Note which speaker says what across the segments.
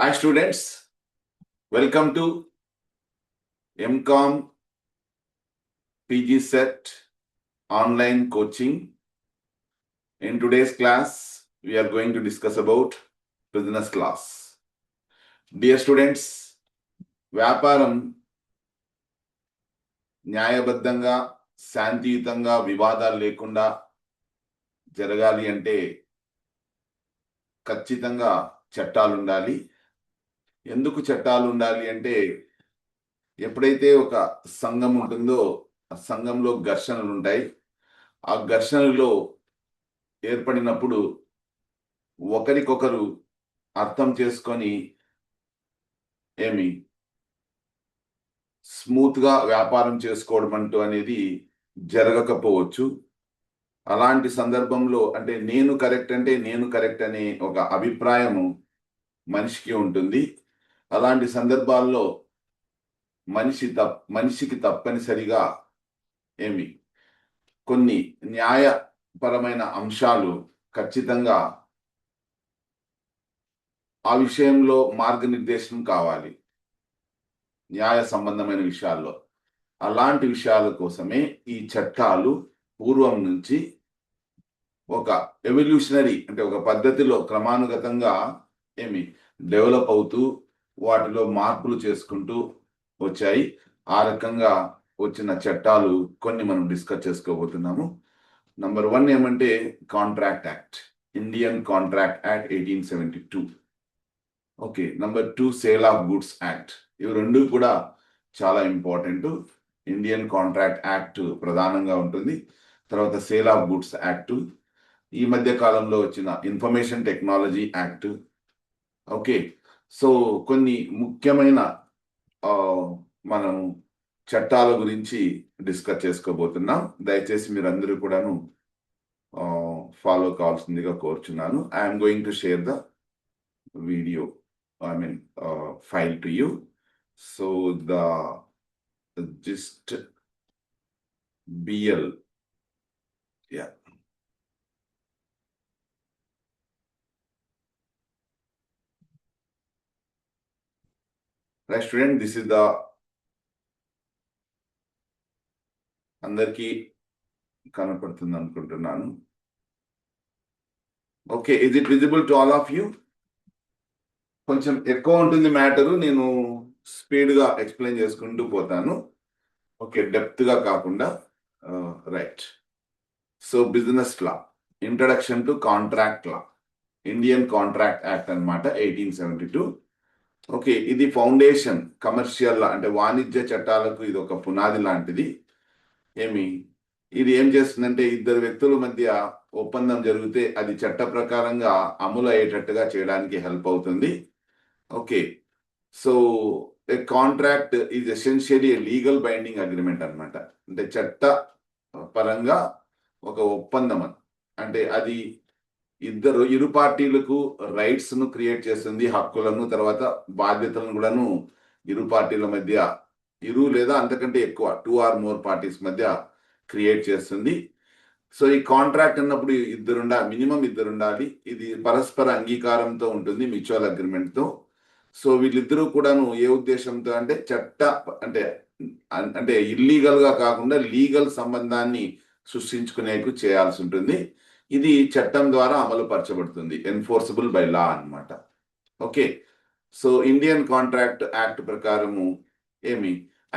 Speaker 1: Hi students, welcome to MCOM PG Set online coaching. In today's class, we are going to discuss about business class. Dear students, వ్యాపారం న్యాయబద్ధంగా శాంతియుతంగా వివాదాలు లేకుండా జరగాలి అంటే ఖచ్చితంగా చట్టాలు ఉండాలి. ఎందుకు చట్టాలు ఉండాలి అంటే ఎప్పుడైతే ఒక సంఘం ఉంటుందో ఆ సంఘంలో ఘర్షణలు ఉంటాయి. ఆ ఘర్షణలో ఏర్పడినప్పుడు ఒకరికొకరు అర్థం చేసుకొని స్మూత్గా వ్యాపారం చేసుకోవడం అంటూ అనేది జరగకపోవచ్చు. అలాంటి సందర్భంలో అంటే నేను కరెక్ట్ అనే ఒక అభిప్రాయము మనిషికి ఉంటుంది. అలాంటి సందర్భాల్లో మనిషికి తప్పనిసరిగా కొన్ని న్యాయపరమైన అంశాలు ఖచ్చితంగా ఆ విషయంలో మార్గనిర్దేశం కావాలి. న్యాయ సంబంధమైన విషయాల్లో అలాంటి విషయాల కోసమే ఈ చట్టాలు పూర్వం నుంచి ఒక ఎవల్యూషనరీ అంటే ఒక పద్ధతిలో క్రమానుగతంగా డెవలప్ అవుతూ వాటిలో మార్పులు చేసుకుంటూ వచ్చాయి. ఆ రకంగా వచ్చిన చట్టాలు కొన్ని మనం డిస్కస్ చేసుకోబోతున్నాము. నంబర్ 1 ఏమంటే contract act, Indian contract act 1872. Okay, number 2 sale of goods act. ఇవి రెండు కూడా చాలా ఇంపార్టెంట్. ఇండియన్ కాంట్రాక్ట్ యాక్ట్ ప్రధానంగా ఉంటుంది. తర్వాత సేల్ ఆఫ్ గుడ్స్ యాక్ట్, ఈ మధ్య కాలంలో వచ్చిన information technology act. Okay, so కొన్ని ముఖ్యమైన మనం చట్టాల గురించి డిస్కస్ చేసుకోబోతున్నాం. దయచేసి మీరందరూ కూడాను ఫాలో కావాల్సిందిగా కోరుచున్నాను. I'm going to share the video file to you. So the gist BL, yeah. Right student, this is the అందరికీ కనపడుతుంది అనుకుంటున్నాను. Okay, is it visible to all of you? కొంచెం ఎక్కువ ఉంటుంది మ్యాటరు, నేను స్పీడ్గా ఎక్స్ప్లెయిన్ చేసుకుంటూ పోతాను. ఓకే, డెప్త్గా కాకుండా. Right, so business law, introduction to contract law, Indian contract act అన్నమాట 1872. ఓకే, ఇది ఫౌండేషన్ కమర్షియల్ లా అంటే వాణిజ్య చట్టాలకు ఇది ఒక పునాది లాంటిది. ఇది ఏం చేస్తుందంటే ఇద్దరు వ్యక్తుల మధ్య ఒప్పందం జరిగితే అది చట్ట ప్రకారంగా అమలు అయ్యేటట్టుగా చేయడానికి హెల్ప్ అవుతుంది. Okay, so A contract is essentially legal binding agreement అన్నమాట. అంటే చట్ట పరంగా ఒక ఒప్పందం, అంటే అది ఇరు పార్టీలకు రైట్స్ ను క్రియేట్ చేస్తుంది, హక్కులను, తర్వాత బాధ్యతలను కూడాను ఇరు పార్టీల మధ్య, ఇరు లేదా అంతకంటే ఎక్కువ 2 or more పార్టీస్ మధ్య క్రియేట్ చేస్తుంది. సో ఈ కాంట్రాక్ట్ అన్నప్పుడు మినిమం ఇద్దరు ఉండాలి. ఇది పరస్పర అంగీకారంతో ఉంటుంది, మ్యూచువల్ అగ్రిమెంట్తో. సో వీళ్ళిద్దరూ కూడాను ఏ ఉద్దేశంతో అంటే అంటే ఇల్లీగల్ గా కాకుండా లీగల్ సంబంధాన్ని సృష్టించుకునేకు చేయాల్సి ఉంటుంది. ఇది చట్టం ద్వారా అమలు పరచబడుతుంది, ఎన్ఫోర్సబుల్ బై లా అన్నమాట. Okay, so Indian contract act ప్రకారము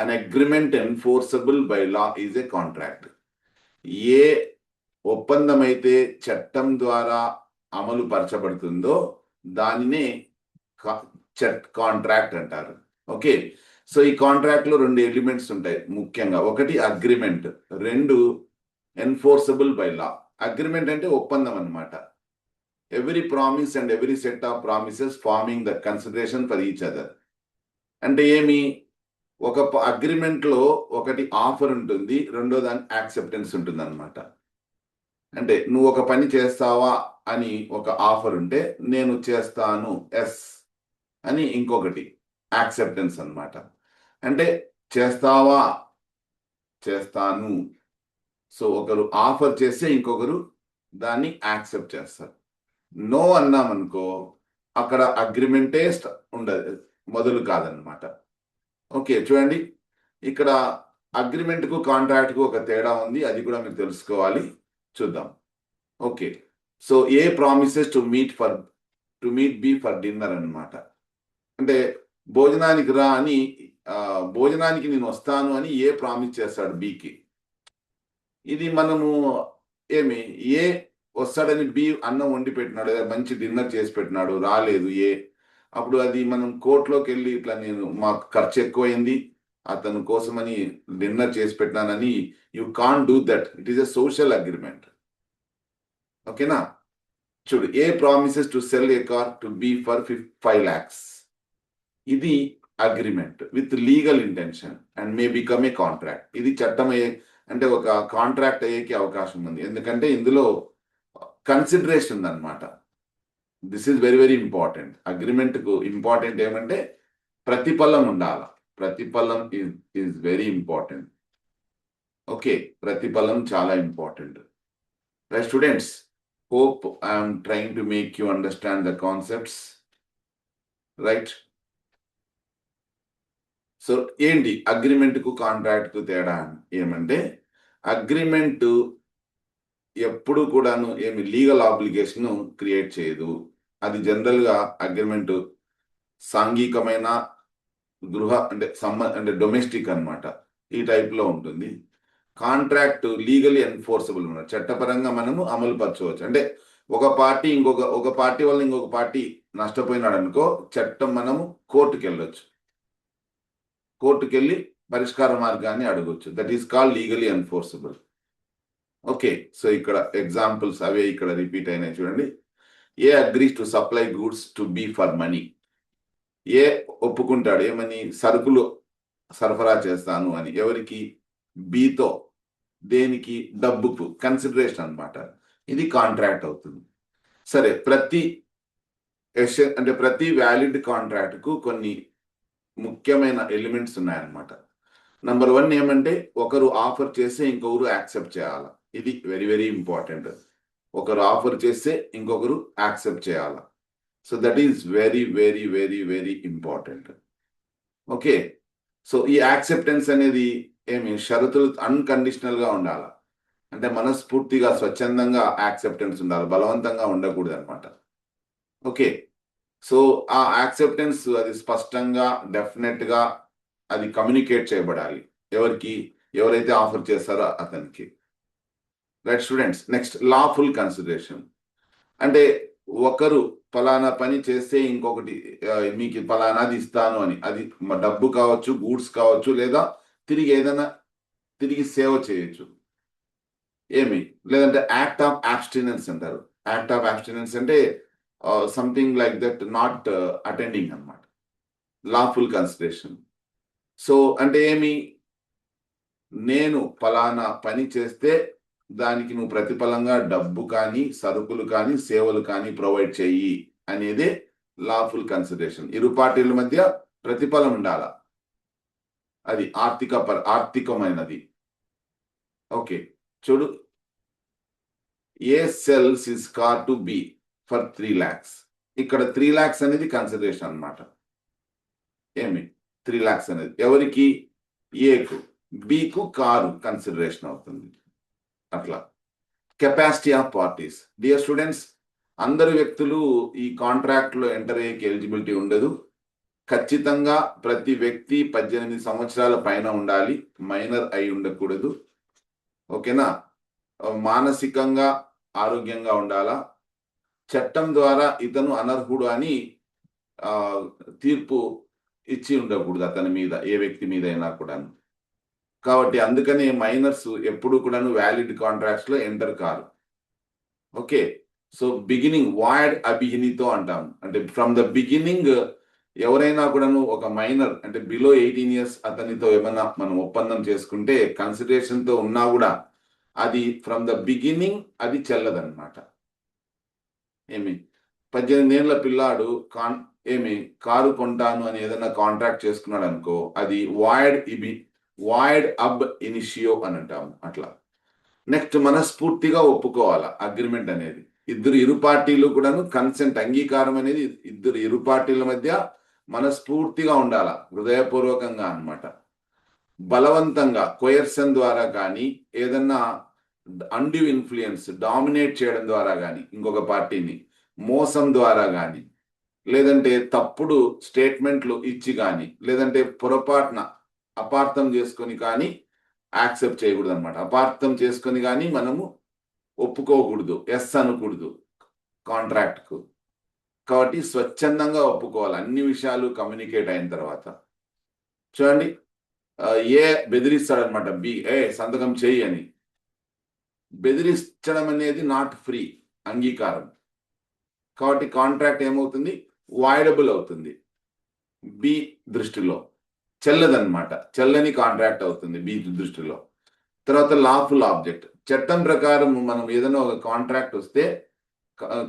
Speaker 1: an agreement enforceable by law is a contract. ఏ ఒప్పందం అయితే చట్టం ద్వారా అమలు పరచబడుతుందో దానినే కాంట్రాక్ట్ అంటారు. ఓకే, సో ఈ కాంట్రాక్ట్ లో 2 ఎలిమెంట్స్ ఉంటాయి ముఖ్యంగా. ఒకటి agreement, 2 enforceable by law. Agreement అంటే ఒప్పందం అన్నమాట. Every promise and every set of promises forming the consideration for each other. అంటే ఒక అగ్రిమెంట్ లో ఒకటి ఆఫర్ ఉంటుంది, రెండో దాని యాక్సెప్టెన్స్ ఉంటుంది అన్నమాట. అంటే నువ్వు ఒక పని చేస్తావా అని ఒక ఆఫర్ ఉంటే, నేను చేస్తాను ఎస్ అని ఇంకొకటి యాక్సెప్టెన్స్ అన్నమాట. అంటే చేస్తావా, చేస్తాను. సో ఒకరు ఆఫర్ చేస్తే ఇంకొకరు దాన్ని యాక్సెప్ట్ చేస్తారు. నో అన్నామనుకో అక్కడ అగ్రిమెంటే ఉండదు, మొదలు కాదనమాట. ఓకే, చూడండి ఇక్కడ అగ్రిమెంట్కు కాంట్రాక్ట్కు ఒక తేడా ఉంది, అది కూడా మీరు తెలుసుకోవాలి. చూద్దాం. Okay, so A promises to meet B for dinner అన్నమాట. అంటే భోజనానికి రా అని, భోజనానికి నేను వస్తాను అని ఏ ప్రామిస్ చేస్తాడు బికి. ఇది మనము ఏ వస్తాడని బి అన్నం వండి పెట్టినాడు, మంచి డిన్నర్ చేసి పెట్టినాడు, రాలేదు ఏ. అప్పుడు అది మనం కోర్టులోకి వెళ్ళి ఇట్లా నేను మాకు ఖర్చు ఎక్కువైంది అతని కోసమని డిన్నర్ చేసి పెట్టినానని, you can't do that. It is a social agreement. ఓకేనా. చూడు, A promises to sell a car to B for 5 lakhs. ఇది agreement with legal intention and may become a contract. ఇది చట్టం అయ్యే, అంటే ఒక కాంట్రాక్ట్ అయ్యేకి అవకాశం ఉంది, ఎందుకంటే ఇందులో కన్సిడరేషన్ ఉందన్నమాట. This is very very important. Agreement కు ఇంపార్టెంట్ ఏమంటే ప్రతిఫలం ఉండాల. ప్రతిఫలం ఈజ్ వెరీ ఇంపార్టెంట్. ఓకే, ప్రతిఫలం చాలా important. Right students, hope I am trying to make you understand the concepts, right? So ఏంటి అగ్రిమెంట్ కు కాంట్రాక్ట్ కు తేడా ఏమంటే, అగ్రిమెంట్ ఎప్పుడు కూడాను ఏమి లీగల్ ఆబ్లిగేషన్ క్రియేట్ చేయదు. అది జనరల్ గా అగ్రిమెంట్ సాంఘికమైన అంటే డొమెస్టిక్ అన్నమాట, ఈ టైప్ లో ఉంటుంది. కాంట్రాక్ట్ లీగలీ ఎన్ఫోర్సబుల్ ఉన్నది, చట్టపరంగా మనము అమలు పరచవచ్చు. అంటే ఒక పార్టీ ఒక పార్టీ వల్ల ఇంకొక పార్టీ నష్టపోయినాడు అనుకో, చట్టం మనము కోర్టుకి వెళ్ళొచ్చు, కోర్టుకి వెళ్ళి పరిష్కార మార్గాన్ని అడగొచ్చు. That is called legally enforceable. Okay, so ఇక్కడ ఎగ్జాంపుల్స్ అవే ఇక్కడ రిపీట్ అయినాయి చూడండి. A agrees to supply goods to B for money. A ఒప్పుకుంటాడు ఏమని, సరుకులు సరఫరా చేస్తాను అని. ఎవరికి? బితో. దేనికి? డబ్బుకు, కన్సిడరేషన్ అన్నమాట. ఇది కాంట్రాక్ట్ అవుతుంది. సరే, ప్రతి వ్యాలిడ్ కాంట్రాక్ట్ కు కొన్ని ముఖ్యమైన ఎలిమెంట్స్ ఉన్నాయన్నమాట. నంబర్ 1 ఏమంటే, ఒకరు ఆఫర్ చేస్తే ఇంకొకరు యాక్సెప్ట్ చేయాలి. ఇది వెరీ వెరీ ఇంపార్టెంట్. ఒకరు ఆఫర్ చేస్తే ఇంకొకరు యాక్సెప్ట్ చేయాలి. So that is very very very very important. Okay, so ఈ యాక్సెప్టెన్స్ అనేది షరతులు అన్కండిషనల్ గా ఉండాలి. అంటే మనస్ఫూర్తిగా స్వచ్ఛందంగా యాక్సెప్టెన్స్ ఉండాలి, బలవంతంగా ఉండకూడదు అనమాట. ఓకే, సో ఆ యాక్సెప్టెన్స్ అది స్పష్టంగా డెఫినెట్ గా అది కమ్యూనికేట్ చేయబడాలి. ఎవరైతే ఆఫర్ చేస్తారో అతనికి. Right students, next lawful consideration. అంటే ఒకరు ఫలానా పని చేస్తే ఇంకొకటి మీకు ఫలానాది ఇస్తాను అని, అది డబ్బు కావచ్చు, గూడ్స్ కావచ్చు, లేదా తిరిగి సేవ చేయొచ్చు. లేదంటే యాక్ట్ ఆఫ్ అబ్స్టినెన్స్ అంటారు. యాక్ట్ ఆఫ్ అబ్స్టినెన్స్ అంటే something like that, not attending అన్నమాట. Lawful consideration. సో అంటే నేను ఫలానా పని చేస్తే దానికి నువ్వు ప్రతిఫలంగా డబ్బు కానీ, సరుకులు కానీ, సేవలు కానీ ప్రొవైడ్ చేయి అనేదే లాఫుల్ కన్సిడరేషన్. ఇరు పార్టీల మధ్య ప్రతిఫలం ఉండాల, అది ఆర్థికమైనది. ఓకే, చూడు, A sells his car to B for 3 lakhs. ఇక్కడ 3 lakhs అనేది కన్సిడరేషన్ అన్నమాట. 3 lakhs అనేది ఎవరికి? ఏకు. బికు కారు కన్సిడరేషన్ అవుతుంది. అట్లా. Capacity of parties. Dear students, అందరు వ్యక్తులు ఈ కాంట్రాక్ట్ లో ఎంటర్ అయ్యేకి ఎలిజిబిలిటీ ఉండదు. ఖచ్చితంగా ప్రతి వ్యక్తి 18 సంవత్సరాల పైన ఉండాలి, మైనర్ అయి ఉండకూడదు. ఓకేనా. మానసికంగా ఆరోగ్యంగా ఉండాలా. చట్టం ద్వారా ఇతను అనర్హుడు అని తీర్పు ఇచ్చి ఉండకూడదు అతని మీద, ఏ వ్యక్తి మీద అయినా కూడా. కాబట్టి అందుకనే మైనర్స్ ఎప్పుడు కూడాను వ్యాలిడ్ కాంట్రాక్ట్స్ లో ఎంటర్ కారు. ఓకే, సో బిగినింగ్ వాయిడ్ అభిహినితో అంటాం. అంటే ఫ్రమ్ ద బిగినింగ్ ఎవరైనా కూడాను ఒక మైనర్, అంటే బిలో 18 years అతనితో ఏమైనా మనం ఒప్పందం చేసుకుంటే, కన్సిడరేషన్ తో ఉన్నా కూడా అది ఫ్రమ్ ద బిగినింగ్ అది చెల్లదన్నమాట. 18 ఏళ్ల పిల్లాడు కారు కొంటాను అని ఏదైనా కాంట్రాక్ట్ చేసుకున్నాడు అనుకో, అది వాయిడ్ అబ్ ఇనిషియో అని అంటాము. అట్లా. నెక్స్ట్, మనస్ఫూర్తిగా ఒప్పుకోవాలా అగ్రిమెంట్ అనేది. ఇరు పార్టీలు కూడాను కన్సెంట్, అంగీకారం అనేది ఇరు పార్టీల మధ్య మనస్ఫూర్తిగా ఉండాల, హృదయపూర్వకంగా అన్నమాట. బలవంతంగా కొయర్షన్ ద్వారా కానీ, ఏదన్నా అండ్యూ ఇన్ఫ్లుయెన్స్, డామినేట్ చేయడం ద్వారా కానీ, ఇంకొక పార్టీని మోసం ద్వారా కానీ, లేదంటే తప్పుడు స్టేట్మెంట్లు ఇచ్చి కానీ, లేదంటే పొరపాటున అపార్థం చేసుకొని కానీ యాక్సెప్ట్ చేయకూడదు అనమాట. అపార్థం చేసుకొని కానీ మనము ఒప్పుకోకూడదు, ఎస్ అనకూడదు కాంట్రాక్ట్కు. కాబట్టి స్వచ్ఛందంగా ఒప్పుకోవాలి అన్ని విషయాలు కమ్యూనికేట్ అయిన తర్వాత. చూడండి, ఏ బెదిరిస్తాడనమాట, బి సంతకం చేయి అని. బెదిరించడం అనేది నాట్ ఫ్రీ, అంగీకారం. కాబట్టి కాంట్రాక్ట్ ఏమవుతుంది, వాయిడబుల్ అవుతుంది బి దృష్టిలో, చెల్లదన్నమాట, చెల్లని కాంట్రాక్ట్ అవుతుంది బి దృష్టిలో. తర్వాత లాఫుల్ ఆబ్జెక్ట్, చట్టం ప్రకారం మనం ఏదైనా ఒక కాంట్రాక్ట్ వస్తే,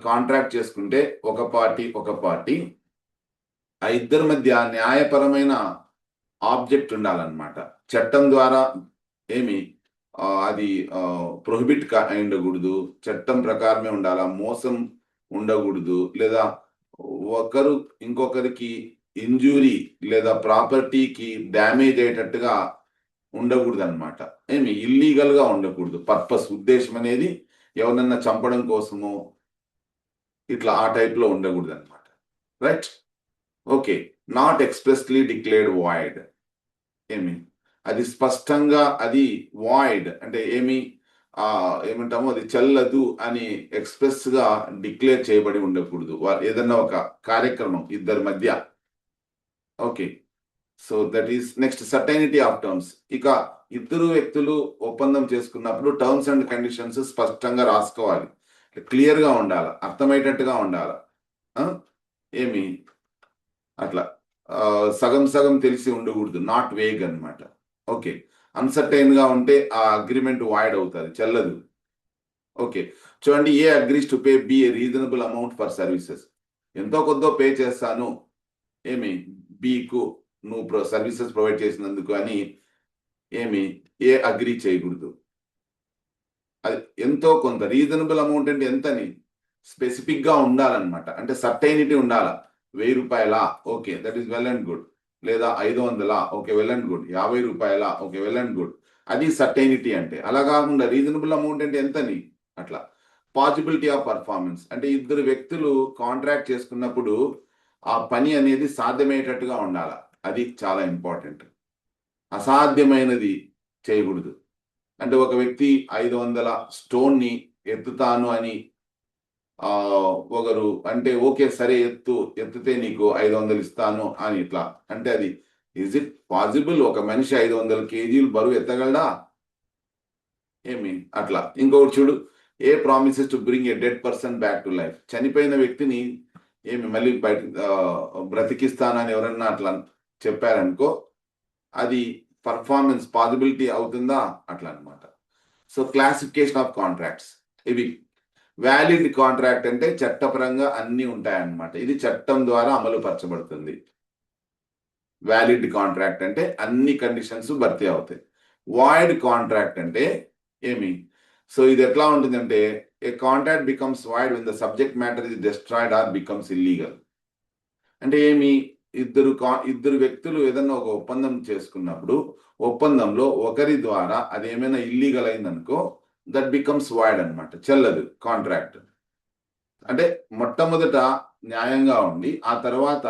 Speaker 1: కాంట్రాక్ట్ చేసుకుంటే ఒక పార్టీ ఆ ఇద్దరి మధ్య న్యాయపరమైన ఆబ్జెక్ట్ ఉండాలన్నమాట. చట్టం ద్వారా ఏమి అది ప్రొహిబిట్ ఉండకూడదు, చట్టం ప్రకారమే ఉండాలా, మోసం ఉండకూడదు, లేదా ఒకరు ఇంకొకరికి ఇంజూరీ లేదా ప్రాపర్టీకి డ్యామేజ్ అయ్యేటట్టుగా ఉండకూడదు అనమాట. ఏమి ఇల్లీగల్ గా ఉండకూడదు. పర్పస్, ఉద్దేశం అనేది ఎవరన్నా చంపడం కోసమో ఇట్లా ఆ టైప్ లో ఉండకూడదు అనమాట. Right, okay. Not expressly declared void, ఏమి అది స్పష్టంగా అది వాయిడ్ అంటే ఏమంటామో అది చెల్లదు అని ఎక్స్ప్రెస్ గా డిక్లేర్ చేయబడి ఉండకూడదు ఏదన్నా ఒక కార్యక్రమం ఇద్దరి మధ్య. Okay, so that is next certainty of terms. ఇక ఇద్దరు వ్యక్తులు ఒప్పందం చేసుకున్నప్పుడు టర్మ్స్ అండ్ కండిషన్స్ స్పష్టంగా రాసుకోవాలి, క్లియర్ గా ఉండాలి, అర్థమయ్యేటట్టుగా ఉండాలి. ఏమి అట్లా సగం సగం తెలిసి ఉండకూడదు, నాట్ వేగ్ అనమాట. ఓకే, అన్సర్టైన్ గా ఉంటే ఆ అగ్రిమెంట్ వాయిడ్ అవుతుంది, చెల్లదు. ఓకే, చూడండి, A agrees to pay B a reasonable amount for services. ఎంతో కొద్దో పే చేస్తాను బికు నువ్వు సర్వీసెస్ ప్రొవైడ్ చేసినందుకు అని ఏ అగ్రీ చేయకూడదు. అది ఎంతో కొంత, రీజనబుల్ అమౌంట్ అంటే ఎంతని స్పెసిఫిక్ గా ఉండాలన్నమాట. అంటే సర్టైనిటీ ఉండాల. 1000 రూపాయలా, okay, that is well and good. లేదా 500, ఓకే, వెల్ అండ్ గుడ్. 50 రూపాయలా, ఓకే, వెల్ అండ్ గుడ్. అది సర్టైనిటీ అంటే. అలా కాకుండా రీజనబుల్ అమౌంట్ అంటే ఎంతని అట్లా. పాసిబిలిటీ ఆఫ్ పర్ఫార్మెన్స్ అంటే ఇద్దరు వ్యక్తులు కాంట్రాక్ట్ చేసుకున్నప్పుడు ఆ పని అనేది సాధ్యమయ్యేటట్టుగా ఉండాలి, అది చాలా ఇంపార్టెంట్. అసాధ్యమైనది చేయకూడదు. అంటే ఒక వ్యక్తి 500 స్టోన్ ని ఎత్తుతాను అని ఒకరు అంటే, ఓకే సరే ఎత్తితే నీకు 500 ఇస్తాను అని ఇట్లా అంటే, అది ఇజ్ ఇట్ పాసిబుల్? ఒక మనిషి 500 కేజీలు బరువు ఎత్తగలడా? అట్లా. ఇంకొకటి చూడు, A promises to bring a dead person back to life. చనిపోయిన వ్యక్తిని మళ్ళీ బయట బ్రతికిస్తానని ఎవరన్నా అట్లా చెప్పారనుకో, అది పర్ఫార్మెన్స్ పాసిబిలిటీ అవుతుందా అట్లా అనమాట. సో క్లాసిఫికేషన్ ఆఫ్ కాంట్రాక్ట్స్ ఇవి. వ్యాలిడ్ కాంట్రాక్ట్ అంటే చట్టపరంగా అన్ని ఉంటాయన్నమాట, ఇది చట్టం ద్వారా అమలు పరచబడుతుంది. వ్యాలిడ్ కాంట్రాక్ట్ అంటే అన్ని కండిషన్స్ భర్తీ అవుతాయి. వాయిడ్ కాంట్రాక్ట్ అంటే సో ఇది ఎట్లా ఉంటుందంటే, a contract becomes void when the subject matter is destroyed or becomes illegal. అంటే ఇద్దరు వ్యక్తులు ఏదన్నా ఒక ఒప్పందం చేసుకున్నప్పుడు ఒప్పందంలో ఒకరి ద్వారా అదేమైనా ఇల్లీగల్ అయిందనుకో, దట్ బికమ్స్ వాయిడ్ అనమాట, చెల్లదు కాంట్రాక్ట్. అంటే మొట్టమొదట న్యాయంగా ఉండి ఆ తర్వాత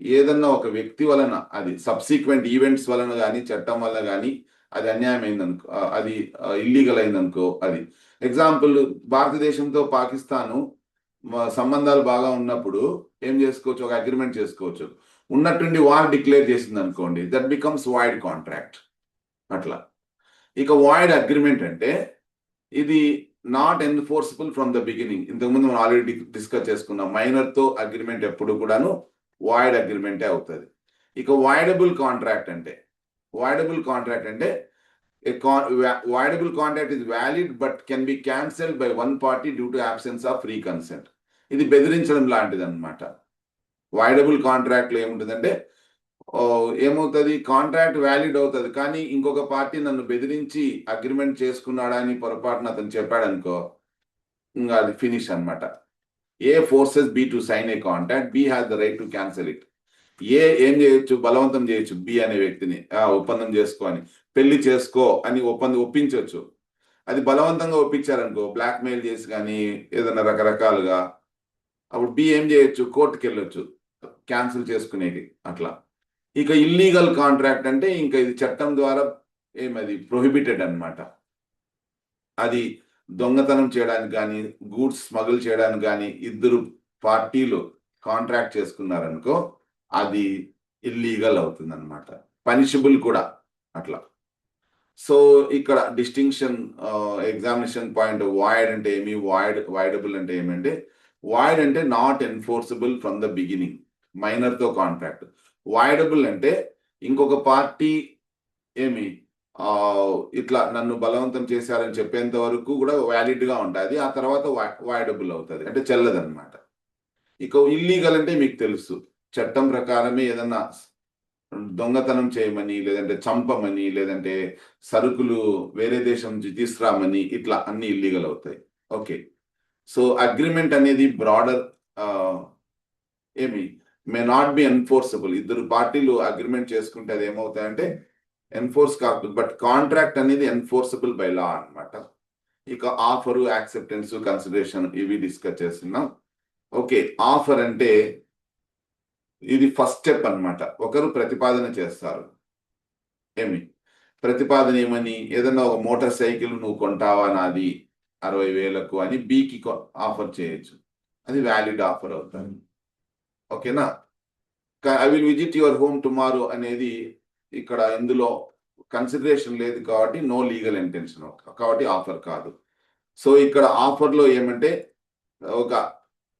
Speaker 1: ఏదన్నా ఒక వ్యక్తి వలన, అది సబ్సిక్వెంట్ ఈవెంట్స్ వలన కానీ చట్టం వలన కానీ అది అన్యాయం అయిందనుకో, అది ఇల్లీగల్ అయిందనుకో. అది ఎగ్జాంపుల్, భారతదేశంతో పాకిస్తాను సంబంధాలు బాగా ఉన్నప్పుడు ఏం చేసుకోవచ్చు, ఒక అగ్రిమెంట్ చేసుకోవచ్చు. ఉన్నట్టుండి వార్ డిక్లేర్ చేసింది అనుకోండి, దట్ బికమ్స్ వాయిడ్ కాంట్రాక్ట్ అట్లా. ఇక వాయిడ్ అగ్రిమెంట్ అంటే ఇది not enforceable from the beginning. ఇంతకుముందు మనం ఆల్రెడీ డిస్కస్ చేసుకున్నాం, మైనర్ తో అగ్రిమెంట్ ఎప్పుడు కూడాను వాయిడ్ అగ్రిమెంటే అవుతుంది. ఇక వాయిడబుల్ కాంట్రాక్ట్ అంటే voidable contract is valid but can be cancelled by one party due to absence of free consent. ఇది బెదిరించడం లాంటిది అనమాట. వాయిడబుల్ కాంట్రాక్ట్ లో ఏముంటుందంటే, ఏమవుతుంది, కాంట్రాక్ట్ వ్యాలిడ్ అవుతుంది కానీ ఇంకొక పార్టీ నన్ను బెదిరించి అగ్రిమెంట్ చేసుకున్నాడని పొరపాటున అతను చెప్పాడు అనుకో, ఇంకా అది ఫినిష్ అన్నమాట. A forces B to sign a contract, B has the right to cancel it. A ఏం చేయొచ్చు, బలవంతం చేయొచ్చు బి అనే వ్యక్తిని, ఒప్పందం చేసుకో అని, పెళ్లి చేసుకో అని ఒప్పించవచ్చు. అది బలవంతంగా ఒప్పించారనుకో, బ్లాక్ మెయిల్ చేసి కానీ ఏదైనా రకరకాలుగా, అప్పుడు బి ఏం చేయొచ్చు, కోర్టుకి వెళ్ళొచ్చు క్యాన్సిల్ చేసుకునేది అట్లా. ఇక ఇల్లీగల్ కాంట్రాక్ట్ అంటే ఇంకా ఇది చట్టం ద్వారా ఏమది ప్రొహిబిటెడ్ అన్నమాట. అది దొంగతనం చేయడానికి కానీ, గూడ్స్ స్మగుల్ చేయడానికి కానీ ఇద్దరు పార్టీలు కాంట్రాక్ట్ చేసుకున్నారనుకో, అది ఇల్లీగల్ అవుతుంది అనమాట, పనిషబుల్ కూడా అట్లా. సో ఇక్కడ డిస్టింక్షన్, ఎగ్జామినేషన్ పాయింట్, వాయిడ్ అంటే ఏమి, వాయిడబుల్ అంటే ఏమంటే, వాయిడ్ అంటే not enforceable from the beginning, minor తో కాంట్రాక్ట్. వాయిడబుల్ అంటే ఇంకొక పార్టీ ఏమి ఇట్లా నన్ను బలవంతం చేశారని చెప్పేంత వరకు కూడా వ్యాలిడ్ గా ఉంటుంది, ఆ తర్వాత వాయిడబుల్ అవుతుంది, అంటే చెల్లదన్నమాట. ఇక ఇల్లీగల్ అంటే మీకు తెలుసు, చట్టం ప్రకారమే ఏదన్నా దొంగతనం చేయమని, లేదంటే చంపమని, లేదంటే సరుకులు వేరే దేశం నుంచి తీసుకురామని, ఇట్లా అన్ని ఇల్లీగల్ అవుతాయి. ఓకే, సో అగ్రిమెంట్ అనేది బ్రాడర్ ఏమి మే నాట్ బి ఎన్ఫోర్సబుల్. ఇద్దరు పార్టీలు అగ్రిమెంట్ చేసుకుంటే అది ఏమవుతాయంటే ఎన్ఫోర్స్ కాదు, బట్ కాంట్రాక్ట్ అనేది ఎన్ఫోర్సబుల్ బై లా అన్నమాట. ఇక ఆఫర్, యాక్సెప్టెన్స్, కన్సిడరేషన్ ఇవి డిస్కస్ చేస్తున్నాం. ఓకే, ఆఫర్ అంటే ఇది ఫస్ట్ స్టెప్ అన్నమాట. ఒకరు ప్రతిపాదన చేస్తారు, ఏమి ప్రతిపాదన ఏమని, ఏదన్నా ఒక మోటార్ సైకిల్ నువ్వు కొంటావా నాది 60,000కు అని బికి ఆఫర్ చేయొచ్చు, అది వ్యాలిడ్ ఆఫర్ అవుతుంది. ఓకేనా, I will visit your home tomorrow అనేది ఇక్కడ ఇందులో కన్సిడరేషన్ లేదు కాబట్టి నో లీగల్ ఇంటెన్షన్, కాబట్టి ఆఫర్ కాదు. సో ఇక్కడ ఆఫర్లో ఏమంటే ఒక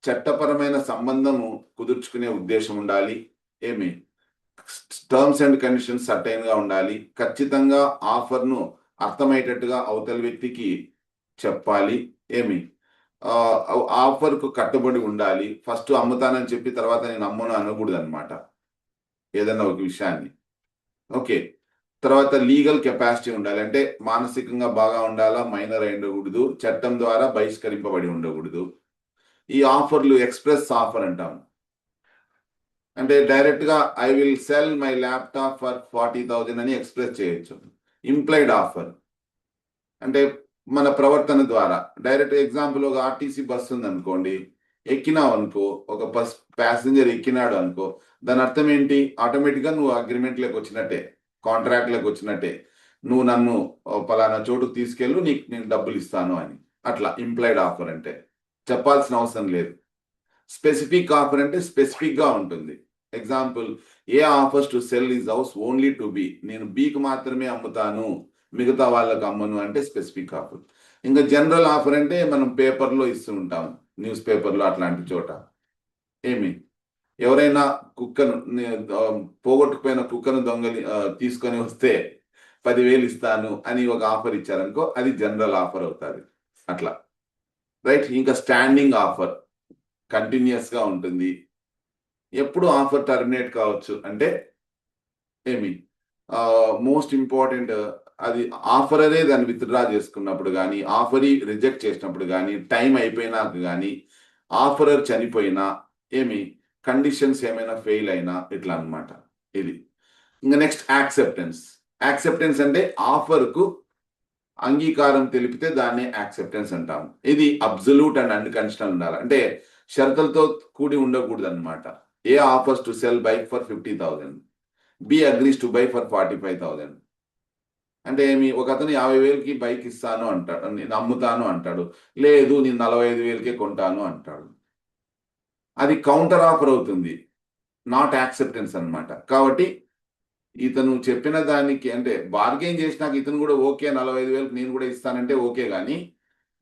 Speaker 1: చట్టపరమైన సంబంధము కుదుర్చుకునే ఉద్దేశం ఉండాలి, ఏమి టర్మ్స్ అండ్ కండిషన్స్ సర్టైన్ గా ఉండాలి, ఖచ్చితంగా ఆఫర్ను అర్థమయ్యేటట్టుగా అవతల వ్యక్తికి చెప్పాలి, ఏమి ఆఫర్ కు కట్టుబడి ఉండాలి. ఫస్ట్ అమ్ముతానని చెప్పి తర్వాత నేను అమ్మను అనకూడదు అనమాట ఏదన్నా ఒక విషయాన్ని. ఓకే, తర్వాత లీగల్ కెపాసిటీ ఉండాలి, అంటే మానసికంగా బాగా ఉండాలా, మైనర్ అయి ఉండకూడదు, చట్టం ద్వారా బహిష్కరింపబడి ఉండకూడదు. ఈ ఆఫర్లు ఎక్స్ప్రెస్ ఆఫర్ అంటాం, అంటే డైరెక్ట్ గా I will sell my laptop for 40,000 అని ఎక్స్ప్రెస్ చేయొచ్చు. ఇంప్లైడ్ ఆఫర్ అంటే మన ప్రవర్తన ద్వారా డైరెక్ట్, ఎగ్జాంపుల్ ఒక ఆర్టీసీ బస్సు ఉంది అనుకోండి, ఎక్కినావు అనుకో, ఒక బస్ ప్యాసింజర్ ఎక్కినాడు అనుకో, దాని అర్థం ఏంటి, ఆటోమేటిక్ గా నువ్వు అగ్రిమెంట్ లోకి వచ్చినట్టే, కాంట్రాక్ట్ లోకి వచ్చినట్టే, నువ్వు నన్ను పలానా చోటుకు తీసుకెళ్ళు, నేను డబ్బులు ఇస్తాను అని. అట్లా ఇంప్లైడ్ ఆఫర్ అంటే చెప్పాల్సిన అవసరం లేదు. స్పెసిఫిక్ ఆఫర్ అంటే స్పెసిఫిక్ గా ఉంటుంది. Example, A offers to cell is house only to be, నేను బికి మాత్రమే అమ్ముతాను, మిగతా వాళ్ళకి అమ్మను అంటే స్పెసిఫిక్ ఆఫర్. ఇంకా జనరల్ ఆఫర్ అంటే మనం పేపర్లో ఇస్తూ ఉంటాం, న్యూస్ పేపర్లో అట్లాంటి చోట. ఏమి ఎవరైనా కుక్కను పోగొట్టుకుపోయిన కుక్కను తీసుకొని వస్తే 10,000 ఇస్తాను అని ఒక ఆఫర్ ఇచ్చారనుకో, అది జనరల్ ఆఫర్ అవుతుంది అట్లా. రైట్, ఇంకా స్టాండింగ్ ఆఫర్ కంటిన్యూస్ గా ఉంటుంది, ఎప్పుడు ఆఫర్ టర్మినేట్ కావచ్చు అంటే ఏమి మోస్ట్ ఇంపార్టెంట్, అది ఆఫరరే దాన్ని విత్డ్రా చేసుకున్నప్పుడు కానీ, ఆఫర్ రిజెక్ట్ చేసినప్పుడు కానీ, టైం అయిపోయినాక కానీ, ఆఫరర్ చనిపోయినా, ఏమి కండిషన్స్ ఏమైనా ఫెయిల్ అయినా, ఇట్లా అన్నమాట ఇది. ఇంకా నెక్స్ట్ యాక్సెప్టెన్స్. యాక్సెప్టెన్స్ అంటే ఆఫర్ కు అంగీకారం తెలిపితే దాన్ని యాక్సెప్టెన్స్ అంటాం. ఇది అబ్సల్యూట్ అండ్ అన్కండిషనల్ ఉండాలి, అంటే షరతులతో కూడి ఉండకూడదు అనమాట. A offers to sell bike for 50,000, B agrees to buy for 45,000. అంటే ఒక అతను 50,000కి బైక్ ఇస్తాను అంటాడు, నేను అమ్ముతాను అంటాడు, లేదు నేను 45,000కే కొంటాను అంటాడు, అది కౌంటర్ ఆఫర్ అవుతుంది, నాట్ యాక్సెప్టెన్స్ అన్నమాట. కాబట్టి ఇతను చెప్పిన దానికి, అంటే బార్గెన్ చేసినాక ఇతను కూడా ఓకే 45,000కి నేను కూడా ఇస్తానంటే ఓకే, కానీ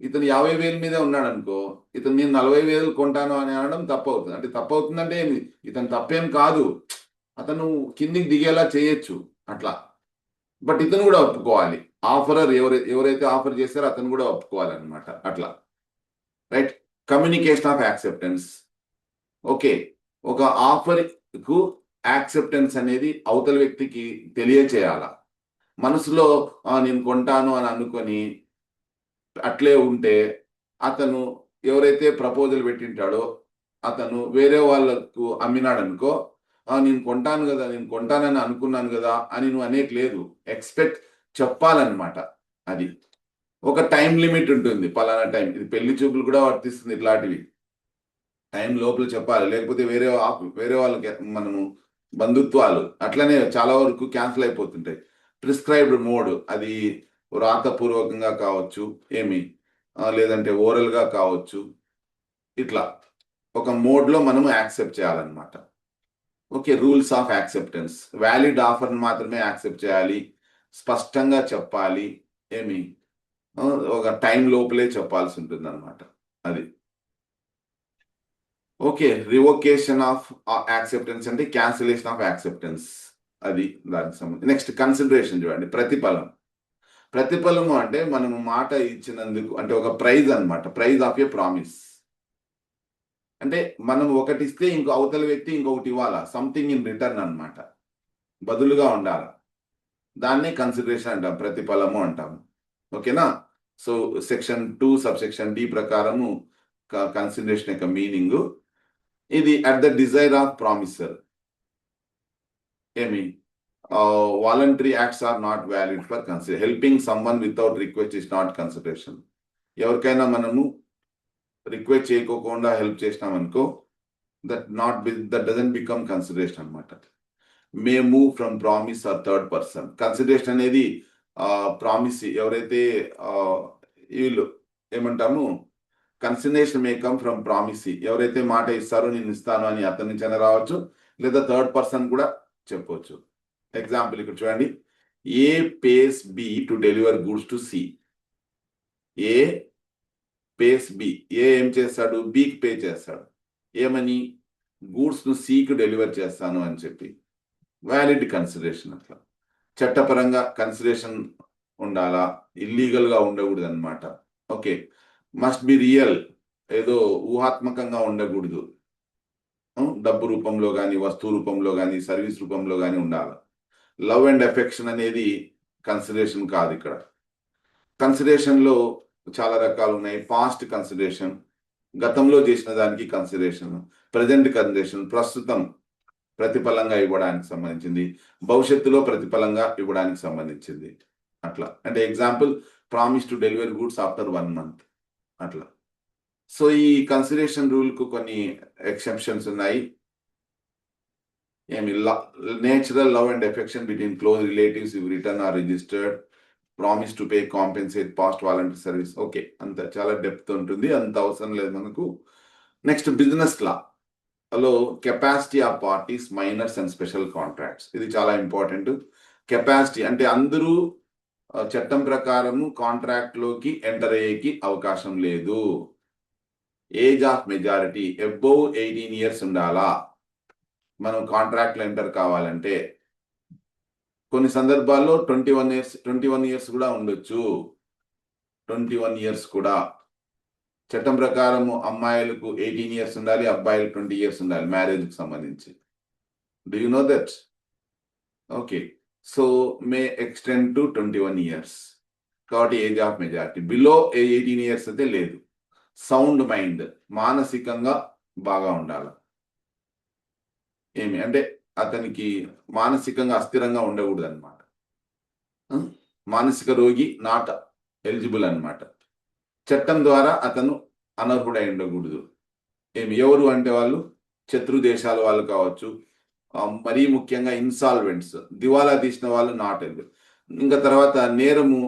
Speaker 1: ఇతను 50,000 మీదే ఉన్నాడు అనుకో, ఇతను నేను 40,000 కొంటాను అని అనడం తప్పు అవుతుంది. అంటే తప్పు అవుతుందంటే ఇతను తప్పేం కాదు, అతను కిందికి దిగేలా చేయొచ్చు అట్లా, బట్ ఇతను కూడా ఒప్పుకోవాలి, ఆఫరర్ ఎవరైతే ఆఫర్ చేస్తారో అతను కూడా ఒప్పుకోవాలన్నమాట అట్లా. Right, communication of acceptance. Okay, ఒక ఆఫర్ కు యాక్సెప్టెన్స్ అనేది అవతల వ్యక్తికి తెలియచేయాల. మనసులో నేను కొంటాను అని అనుకొని అట్లే ఉంటే అతను ఎవరైతే ప్రపోజల్ పెట్టింటాడో అతను వేరే వాళ్ళకు అమ్మినాడు అనుకో, నేను కొంటాను కదా, నేను కొంటానని అనుకున్నాను కదా అని నువ్వు అనేక లేదు. ఎక్స్పెక్ట్ చెప్పాలన్నమాట. అది ఒక టైం లిమిట్ ఉంటుంది, పలానా టైం. ఇది పెళ్లి చూపులు కూడా వర్తిస్తుంది ఇట్లాంటివి. టైం లోపల చెప్పాలి, లేకపోతే వేరే వాళ్ళకి మనము బంధుత్వాలు అట్లనే చాలా వరకు క్యాన్సిల్ అయిపోతుంటాయి. ప్రిస్క్రైబ్డ్ మోడ్, అది వ్రాతపూర్వకంగా కావచ్చు, లేదంటే ఓరల్గా కావచ్చు, ఇట్లా ఒక మోడ్లో మనము యాక్సెప్ట్ చేయాలన్నమాట. Okay, rules of acceptance. Valid offer మాత్రమే యాక్సెప్ట్ చేయాలి, స్పష్టంగా చెప్పాలి, ఒక టైం లోపలే చెప్పాల్సి ఉంటుంది అనమాట. అది ఓకే. రివోకేషన్ ఆఫ్ యాక్సెప్టెన్స్ అంటే క్యాన్సిలేషన్ ఆఫ్ యాక్సెప్టెన్స్, అది దానికి సంబంధించి. నెక్స్ట్ కన్సిడరేషన్ చూడండి, ప్రతిఫలం. ప్రతిఫలము అంటే మనము మాట ఇచ్చినందుకు, అంటే ఒక ప్రైజ్ అనమాట, ప్రైజ్ ఆఫ్ ఏ ప్రామిస్. అంటే మనం ఒకటి ఇస్తే ఇంకో అవతల వ్యక్తి ఇంకొకటి ఇవ్వాలా, సంథింగ్ ఇన్ రిటర్న్ అనమాట, బదులుగా ఉండాలి. దాన్నే కన్సిడరేషన్ అంటాం, ప్రతిఫలము అంటాము. ఓకేనా? సో సెక్షన్ 2 సబ్సెక్షన్ డి ప్రకారము కన్సిడరేషన్ యొక్క మీనింగ్ ఇది at the desire of promisor. Voluntary acts are not valid for consider. Helping someone without request is not consideration. ఎవరికైనా మనము రిక్వెస్ట్ చేయకోకుండా హెల్ప్ చేసినాం అనుకో, that doesn't become consideration అనమాట. May move from promise or third person. Consideration అనేది promise ఎవరైతే వీళ్ళు ఏమంటాము, consideration may come from promisee, ఎవరైతే మాట ఇస్తారో నేను ఇస్తాను అని అతని నుంచి రావచ్చు, లేదా థర్డ్ పర్సన్ కూడా చెప్పవచ్చు. ఎగ్జాంపుల్ ఇక్కడ చూడండి, A pays B to deliver goods to C. A pays B, A ఏం చేస్తాడు, బికి పే చేస్తాడు. ఏమని? గూడ్స్ ను సికి డెలివర్ చేస్తాను అని చెప్పి. Valid consideration. అట్లా చట్టపరంగా కన్సిడరేషన్ ఉండాలా, ఇల్లీగల్ గా ఉండకూడదు అనమాట. ఓకే, మస్ట్ బి రియల్, ఏదో ఊహాత్మకంగా ఉండకూడదు. డబ్బు రూపంలో కానీ, వస్తువు రూపంలో కానీ, సర్వీస్ రూపంలో కానీ ఉండాలి. లవ్ అండ్ ఎఫెక్షన్ అనేది కన్సిడరేషన్ కాదు ఇక్కడ. కన్సిడరేషన్ లో చాలా రకాలు ఉన్నాయి. పాస్ట్ కన్సిడరేషన్, గతంలో చేసిన దానికి కన్సిడరేషన్. ప్రజెంట్ కన్సిడరేషన్, ప్రస్తుతం ప్రతిఫలంగా ఇవ్వడానికి సంబంధించింది. భవిష్యత్తులో ప్రతిఫలంగా ఇవ్వడానికి సంబంధించింది. అట్లా అంటే example, promise to delivery goods after 1 month అట్లా. సో ఈ కన్సిడరేషన్ రూల్ కు కొన్ని ఎక్సెప్షన్స్ ఉన్నాయి. Natural love and affection between close relatives if return or registered. Promise to pay compensate past voluntary service. Okay, అంత చాలా డెప్త్ ఉంటుంది, అంత అవసరం లేదు మనకు. నెక్స్ట్ బిజినెస్ లా లో capacity of parties, minors and special contracts. ఇది చాలా ఇంపార్టెంట్. కెపాసిటీ అంటే అందరూ చట్టం ప్రకారము కాంట్రాక్ట్ లోకి ఎంటర్ అయ్యేకి అవకాశం లేదు. Age of majority, above 18 years ఉండాలా మనం కాంట్రాక్ట్ లో ఎంటర్ కావాలంటే. కొన్ని సందర్భాల్లో 21 years కూడా ఉండొచ్చు. 21 years కూడా చట్టం ప్రకారము అమ్మాయిలకు 18 years ఉండాలి, అబ్బాయిలకు 20 years ఉండాలి మ్యారేజ్ కి సంబంధించి. Do you know that? Okay, so May extend to 21 years. కాబట్టి age of majority. Below 18 years అయితే లేదు. సౌండ్ మైండ్, మానసికంగా బాగా ఉండాలి. అంటే అతనికి మానసికంగా అస్థిరంగా ఉండకూడదు అనమాట. మానసిక రోగి నాట్ ఎలిజిబుల్ అనమాట. చట్టం ద్వారా అతను అనర్హుడై ఉండకూడదు. ఎవరు అంటే వాళ్ళు శత్రు దేశాల వాళ్ళు కావచ్చు, మరీ ముఖ్యంగా ఇన్సాల్వెంట్స్, దివాలా తీసిన వాళ్ళు నాట్ ఎలిజిబుల్. ఇంకా తర్వాత నేరము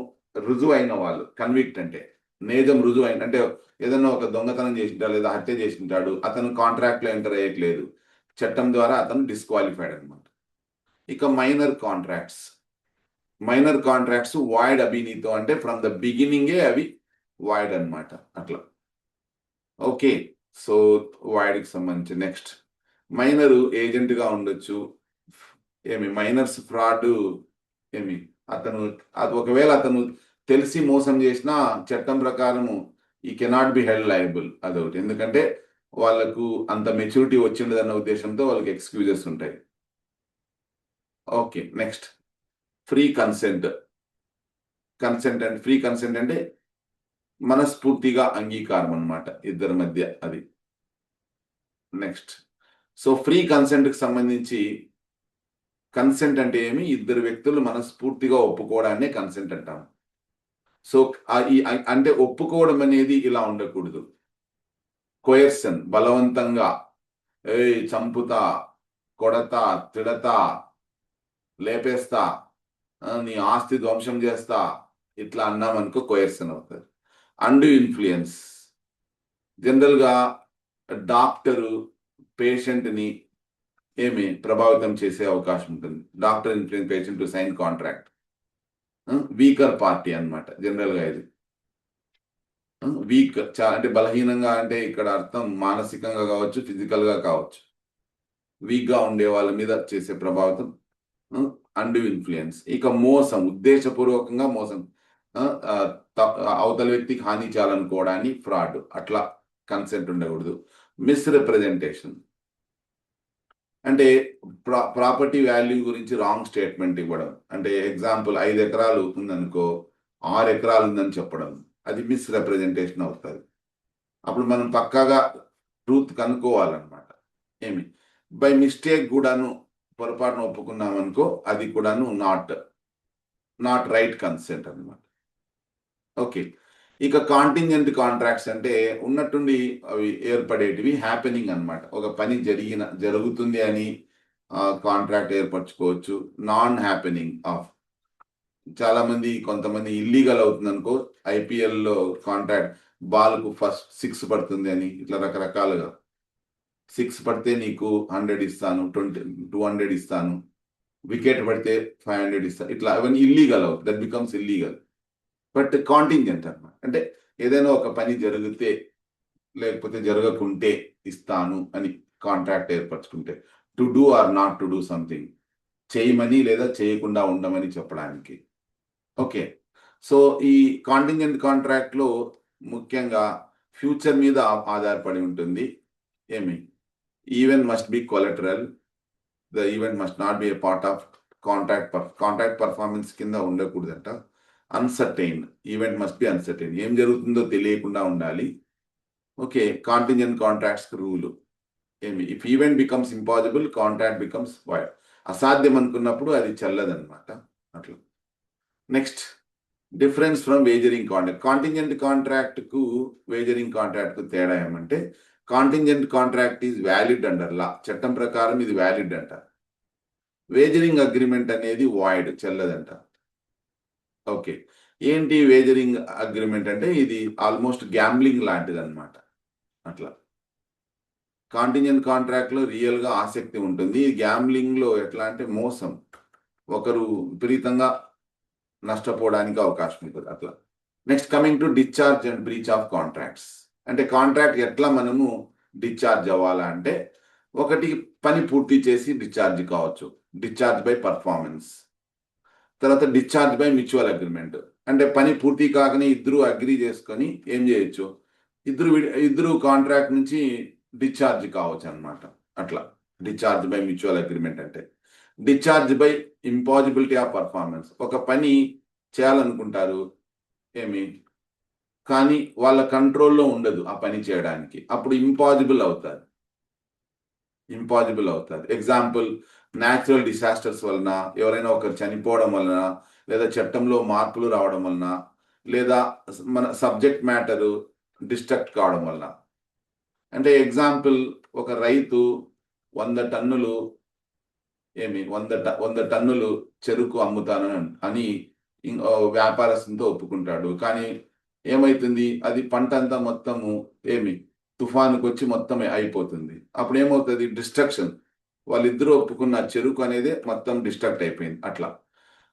Speaker 1: రుజువు అయిన వాళ్ళు, కన్విక్ట్ అంటే నేరం రుజువు అయిన, అంటే ఏదైనా ఒక దొంగతనం చేసింటాడు లేదా హత్య చేసింటాడు, అతను కాంట్రాక్ట్ లో ఎంటర్ అయ్యట్లేదు, చట్టం ద్వారా అతను డిస్క్వాలిఫైడ్ అనమాట. ఇక మైనర్ కాంట్రాక్ట్స్ వాయిడ్ అభినీతో, అంటే ఫ్రమ్ ద బిగినింగే అవి వాయిడ్ అనమాట. అట్లా ఓకే, సో వాయిడ్కి సంబంధించి. నెక్స్ట్ మైనరు ఏజెంట్ గా ఉండొచ్చు. మైనర్స్ ఫ్రాడ్, అది ఒకవేళ అతను తెలిసి మోసం చేసినా చట్టం ప్రకారము ఈ కెనాట్ బి హెల్డ్ లయబుల్. అదొకటి, ఎందుకంటే వాళ్ళకు అంత మెచ్యూరిటీ వచ్చిండదన్న ఉద్దేశంతో వాళ్ళకి ఎక్స్క్యూజెస్ ఉంటాయి. Okay, next free consent. Free consent అంటే మనస్ఫూర్తిగా అంగీకారం అన్నమాట ఇద్దరి మధ్య అది. నెక్స్ట్, సో ఫ్రీ కన్సెంట్కి సంబంధించి కన్సెంట్ అంటే ఏమి, ఇద్దరు వ్యక్తులు మనస్ఫూర్తిగా ఒప్పుకోవడాన్ని కన్సెంట్ అంటాం. సో అంటే ఒప్పుకోవడం అనేది ఇలా ఉండకూడదు. కోయర్సన్, బలవంతంగా చంపుతా, కొడతా, తిడతా, లేపేస్తా, నీ ఆస్తి ధ్వంసం చేస్తా, ఇట్లా అన్నామనుకో కోయర్సన్ అవుతుంది. అండ్ ఇన్ఫ్లుయెన్స్, జనరల్గా డాక్టరు పేషెంట్ని ఏమి ప్రభావితం చేసే అవకాశం ఉంటుంది. Doctor influence patient to sign contract. Weaker party అన్నమాట జనరల్గా ఇది. వీక్ అంటే బలహీనంగా అంటే ఇక్కడ అర్థం మానసికంగా కావచ్చు, ఫిజికల్గా కావచ్చు. వీక్గా ఉండే వాళ్ళ మీద చేసే ప్రభావితం అండ్ ఇన్ఫ్లుయెన్స్. ఇక మోసం, ఉద్దేశపూర్వకంగా మోసం, అవతల వ్యక్తికి హాని చేయాలనుకోవడాన్ని ఫ్రాడ్, అట్లా కన్సెంట్ ఉండకూడదు. మిస్రిప్రజెంటేషన్ అంటే ప్రాపర్టీ వాల్యూ గురించి రాంగ్ స్టేట్మెంట్ ఇవ్వడం. అంటే ఎగ్జాంపుల్ 5 ఎకరాలు ఉందనుకో 6 ఎకరాలు ఉందని చెప్పడం, అది మిస్రిప్రజెంటేషన్ అవుతుంది. అప్పుడు మనం పక్కాగా ట్రూత్ కనుక్కోవాలన్నమాట. ఏమి బై మిస్టేక్ కూడాను పొరపాటున ఒప్పుకున్నామనుకో అది కూడాను నాట్ రైట్ కన్సెంట్ అన్నమాట. ఓకే, ఇక కాంటింజెంట్ కాంట్రాక్ట్స్ అంటే ఉన్నట్టుండి అవి ఏర్పడేటివి హ్యాపెనింగ్ అన్నమాట. ఒక పని జరుగుతుంది అని కాంట్రాక్ట్ ఏర్పరచుకోవచ్చు. నాన్ హ్యాపెనింగ్ ఆఫ్, కొంతమంది ఇల్లీగల్ అవుతుంది అనుకో, ఐపీఎల్లో కాంట్రాక్ట్ బాల్కు ఫస్ట్ 6 పడుతుంది అని, ఇట్లా రకరకాలుగా 6 పడితే నీకు 100 ఇస్తాను, 200 ఇస్తాను, వికెట్ పడితే 500 ఇస్తాను, ఇట్లా అవన్నీ ఇల్లీగల్ అవుతుంది. That becomes illegal. But contingent అన్నమాట అంటే ఏదైనా ఒక పని జరిగితే లేకపోతే జరగకుంటే ఇస్తాను అని కాంట్రాక్ట్ ఏర్పరచుకుంటే, to do or not to do something, చేయమని లేదా చేయకుండా ఉండమని చెప్పడానికి. ఓకే, సో ఈ కాంటింజెంట్ కాంట్రాక్ట్ లో ముఖ్యంగా ఫ్యూచర్ మీద ఆధారపడి ఉంటుంది. ఏమి event must be collateral, the event must not be a part of contract performance కింద ఉండకూడదంట. Uncertain, event must be uncertain, ఏం జరుగుతుందో తెలియకుండా ఉండాలి. ఓకే, కాంటింజెంట్ కాంట్రాక్ట్స్ రూల్ ఏమి, if event becomes impossible contract becomes void, అసాధ్యం అనుకున్నప్పుడు అది చెల్లదన్నమాట. అట్లా. Next, difference from wagering contract. Contingent contract కు వేజరింగ్ కాంట్రాక్ట్ కు తేడా ఏమంటే, contingent contract is valid under law, చట్టం ప్రకారం ఇది వ్యాలిడ్ అంట. వేజరింగ్ అగ్రిమెంట్ అనేది వాయిడ్, చెల్లదంట. ఓకే, ఏంటి వేజరింగ్ అగ్రిమెంట్ అంటే, ఇది ఆల్మోస్ట్ గ్యాంబ్లింగ్ లాంటిది అనమాట. అట్లా కాంటింజెంట్ కాంట్రాక్ట్ లో రియల్ గా ఆసక్తి ఉంటుంది. గ్యాంబ్లింగ్ లో ఎట్లా అంటే మోసం, ఒకరు విపరీతంగా నష్టపోవడానికి అవకాశం ఉంటుంది అట్లా. Next, coming to discharge and breach of contracts. అంటే కాంట్రాక్ట్ ఎట్లా మనము డిశ్చార్జ్ అవ్వాలా అంటే, ఒకటి పని పూర్తి చేసి డిశ్చార్జ్ కావచ్చు, డిశ్చార్జ్ బై పర్ఫార్మెన్స్. తర్వాత డిశ్చార్జ్ బై మ్యూచువల్ అగ్రిమెంట్, అంటే పని పూర్తి కాకనే ఇద్దరు అగ్రి చేసుకొని ఏం చేయొచ్చు, ఇద్దరు కాంట్రాక్ట్ నుంచి డిశ్చార్జ్ కావచ్చు అన్నమాట. అట్లా డిశ్చార్జ్ బై మ్యూచువల్ అగ్రిమెంట్ అంటే. Discharge by impossibility of performance, ఒక పని చేయాలనుకుంటారు ఏమి, కానీ వాళ్ళ కంట్రోల్లో ఉండదు ఆ పని చేయడానికి, అప్పుడు ఇంపాసిబుల్ అవుతుంది. ఎగ్జాంపుల్, న్యాచురల్ డిసాస్టర్స్ వలన, ఎవరైనా ఒకరు చనిపోవడం వలన, లేదా చట్టంలో మార్పులు రావడం వలన, లేదా మన సబ్జెక్ట్ మ్యాటరు డిస్ట్రక్ట్ కావడం వలన. అంటే ఎగ్జాంపుల్, ఒక రైతు 100 టన్నులు 100 టన్నులు చెరుకు అమ్ముతాను అని వ్యాపారస్తులతో ఒప్పుకుంటాడు. కానీ ఏమైతుంది, అది పంట అంతా మొత్తము తుఫానుకు వచ్చి మొత్తం అయిపోతుంది. అప్పుడు ఏమవుతుంది, డిస్ట్రక్షన్. వాళ్ళిద్దరూ ఒప్పుకున్న చెరుకు అనేది మొత్తం డిస్ట్రక్ట్ అయిపోయింది. అట్లా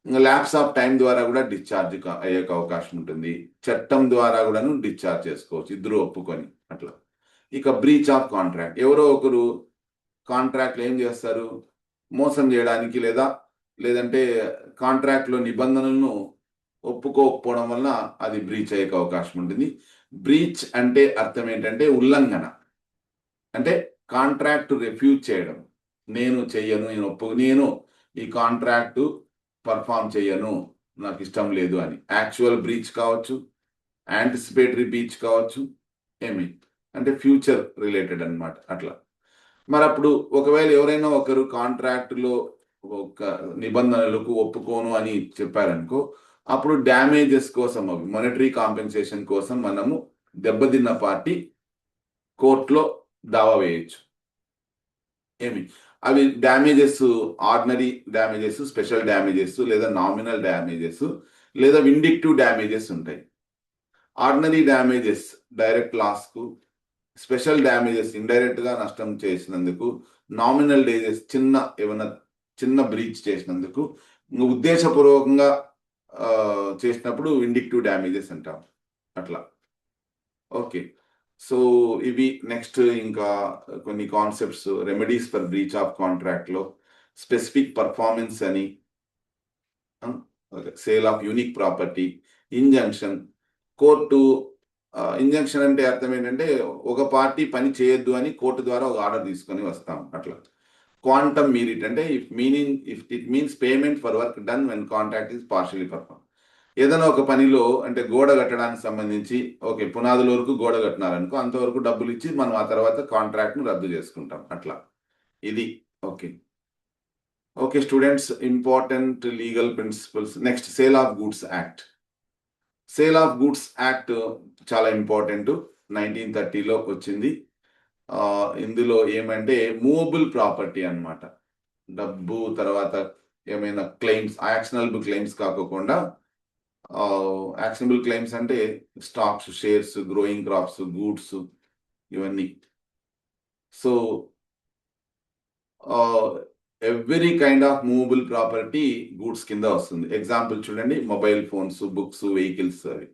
Speaker 1: ఇంకా ల్యాప్స్ ఆఫ్ టైం ద్వారా కూడా డిశ్చార్జ్ అయ్యే అవకాశం ఉంటుంది. చట్టం ద్వారా కూడాను డిశ్చార్జ్ చేసుకోవచ్చు ఇద్దరు ఒప్పుకొని అట్లా. ఇక బ్రీచ్ ఆఫ్ కాంట్రాక్ట్, ఎవరో ఒకరు కాంట్రాక్ట్లు ఏం చేస్తారు, మోసం చేయడానికి లేదంటే కాంట్రాక్ట్లో నిబంధనలను ఒప్పుకోకపోవడం వలన అది బ్రీచ్ అయ్యే అవకాశం ఉంటుంది. బ్రీచ్ అంటే అర్థం ఏంటంటే ఉల్లంఘన, అంటే కాంట్రాక్ట్ రిఫ్యూజ్ చేయడం. నేను చెయ్యను, నేను ఈ కాంట్రాక్టు పర్ఫామ్ చెయ్యను, నాకు ఇష్టం లేదు అని. యాక్చువల్ బ్రీచ్ కావచ్చు, యాంటిసిపేటరీ బ్రీచ్ కావచ్చు, ఏమి అంటే ఫ్యూచర్ రిలేటెడ్ అన్నమాట అట్లా. మరి అప్పుడు ఒకవేళ ఎవరైనా ఒకరు కాంట్రాక్టులో ఒక నిబంధనలకు ఒప్పుకోను అని చెప్పారనుకో, అప్పుడు డ్యామేజెస్ కోసం, అవి మానిటరీ కాంపెన్సేషన్ కోసం మనము దెబ్బతిన్న పార్టీ కోర్టులో దావా వేయొచ్చు. ఏమి అవి damages, ordinary damages, special damages, లేదా నామినల్ డ్యామేజెస్, లేదా విండిక్టివ్ డ్యామేజెస్ ఉంటాయి. ఆర్డినరీ డ్యామేజెస్ డైరెక్ట్ లాస్కు, స్పెషల్ డ్యామేజెస్ ఇండైరెక్ట్ గా నష్టం చేసినందుకు, నామినల్ డేజెస్ ఏమైనా చిన్న బ్రీచ్ చేసినందుకు, ఉద్దేశపూర్వకంగా చేసినప్పుడు విండిక్టివ్ డ్యామేజెస్ అంటాం అట్లా. ఓకే, సో ఇవి నెక్స్ట్ ఇంకా కొన్ని concepts. Remedies for breach of contract లో స్పెసిఫిక్ పర్ఫార్మెన్స్ అని, sale of unique property, injunction. Court injunction అంటే అర్థం ఏంటంటే ఒక పార్టీ పని చేయొద్దు అని కోర్టు ద్వారా ఒక ఆర్డర్ తీసుకొని వస్తాం అట్లా. క్వాంటమ్ మీరిట్ అంటే if it means payment for work done when contract is partially perform. ఏదైనా ఒక పనిలో అంటే గోడ కట్టడానికి సంబంధించి, ఓకే పునాదుల వరకు గోడ కట్టినారనుకో, అంతవరకు డబ్బులు ఇచ్చి మనం ఆ తర్వాత కాంట్రాక్ట్ ను రద్దు చేసుకుంటాం అట్లా. ఇది okay. Okay students, important legal principles. Next sale of goods act. Sale of goods act చాలా ఇంపార్టెంట్, 1930లో వచ్చింది. ఇందులో ఏమంటే మూవబుల్ ప్రాపర్టీ అన్నమాట. డబ్బు తర్వాత ఏమైనా క్లెయిమ్స్, యాక్షనబుల్ క్లెయిమ్స్ కాకుండా, యాక్షనబుల్ క్లెయిమ్స్ అంటే stocks, shares, growing crops, goods ఇవన్నీ. So every kind of movable property goods కింద వస్తుంది. ఎగ్జాంపుల్ చూడండి, మొబైల్ ఫోన్స్, బుక్స్, వెహికల్స్ అవి.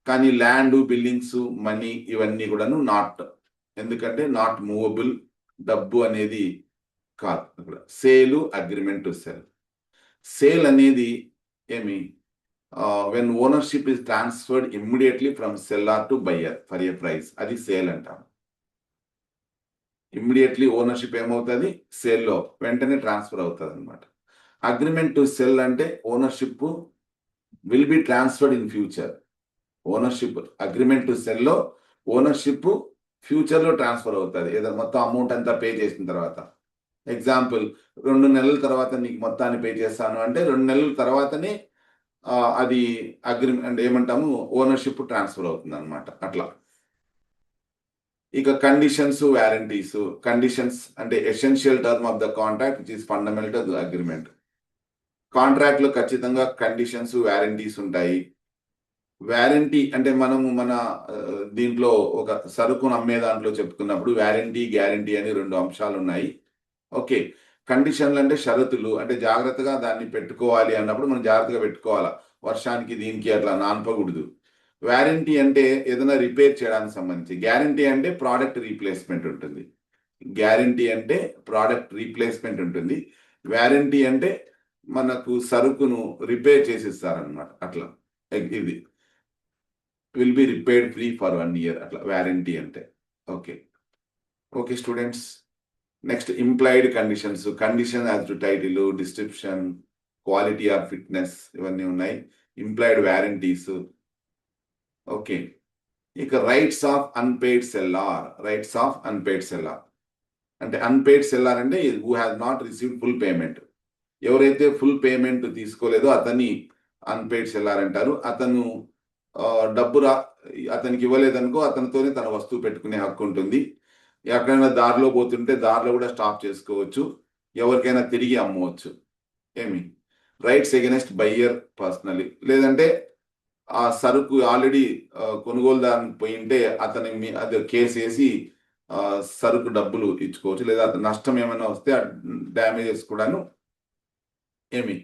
Speaker 1: కానీ ల్యాండ్, బిల్డింగ్స్, మనీ ఇవన్నీ కూడాను నాట్. ఎందుకంటే నాట్ మూవబుల్, డబ్బు అనేది కాదు అక్కడ. Sale, agreement to cell. Sale అనేది ఏమి, when ownership is transferred immediately from seller to buyer for a price, అది సేల్ అంటాం. ఇమ్మీడియట్లీ ఓనర్షిప్ ఏమవుతుంది, సేల్లో వెంటనే ట్రాన్స్ఫర్ అవుతుంది అనమాట. అగ్రిమెంట్ టు సెల్ అంటే ownership will be transferred in future. Ownership agreement to సెల్లో ఓనర్షిప్ ఫ్యూచర్ లో ట్రాన్స్ఫర్ అవుతుంది, ఏదో మొత్తం అమౌంట్ అంతా పే చేసిన తర్వాత. ఎగ్జాంపుల్, 2 నెలల తర్వాత నీకు మొత్తాన్ని పే చేస్తాను అంటే 2 నెలల తర్వాతనే అది అగ్రిమెంట్ ఏమంటాము, ఓనర్షిప్ ట్రాన్స్ఫర్ అవుతుంది అనమాట అట్లా. ఇక కండిషన్స్, వ్యారంటీస్. కండిషన్స్ అంటే essential term of the contract which is fundamental to agreement. Contract లో ఖచ్చితంగా కండిషన్స్, వ్యారంటీస్ ఉంటాయి. వ్యారంటీ అంటే మనము మన దీంట్లో ఒక సరుకును అమ్మే దాంట్లో చెప్పుకున్నప్పుడు వ్యారంటీ, గ్యారంటీ అని 2 అంశాలు ఉన్నాయి. ఓకే, కండిషన్లు అంటే షరతులు, అంటే జాగ్రత్తగా దాన్ని పెట్టుకోవాలి అన్నప్పుడు మనం జాగ్రత్తగా పెట్టుకోవాలా, వర్షానికి దీనికి అట్లా నానపకూడదు. వ్యారంటీ అంటే ఏదైనా రిపేర్ చేయడానికి సంబంధించి. గ్యారంటీ అంటే ప్రోడక్ట్ రీప్లేస్మెంట్ ఉంటుంది. గ్యారంటీ అంటే ప్రోడక్ట్ రీప్లేస్మెంట్ ఉంటుంది. వ్యారంటీ అంటే మనకు సరుకును రిపేర్ చేసిస్తారనమాట అట్లా. ఇది will be repaired free for 1 year అట్లా వ్యారంటీ అంటే. Okay okay students, next implied conditions. Condition as to title, description, quality are fitness ఇవన్నీ ఉన్నాయి. ఇంప్లాయిడ్ వ్యారంటీస్. ఓకే, ఇక rights of unpaid cellar. Rights of unpaid cellar అంటే unpaid cellar అంటే who has not received full payment. ఎవరైతే full payment తీసుకోలేదో అతన్ని unpaid cellar అంటారు. అతను డబ్బు అతనికి ఇవ్వలేదనుకో, అతనితోనే తన వస్తువు పెట్టుకునే హక్కు ఉంటుంది. ఎక్కడైనా దారిలో పోతుంటే దారిలో కూడా స్టాప్ చేసుకోవచ్చు, ఎవరికైనా తిరిగి అమ్మవచ్చు. ఏమి రైట్స్ ఎగెనెస్ట్ బయ్యర్ పర్సనలీ. లేదంటే ఆ సరుకు ఆల్రెడీ కొనుగోలుదారునికి పోయింటే అతని అది కేసు వేసి సరుకు డబ్బులు ఇచ్చుకోవచ్చు. లేదా అతను నష్టం ఏమైనా వస్తే ఆ డ్యామేజెస్ కూడాను ఏమి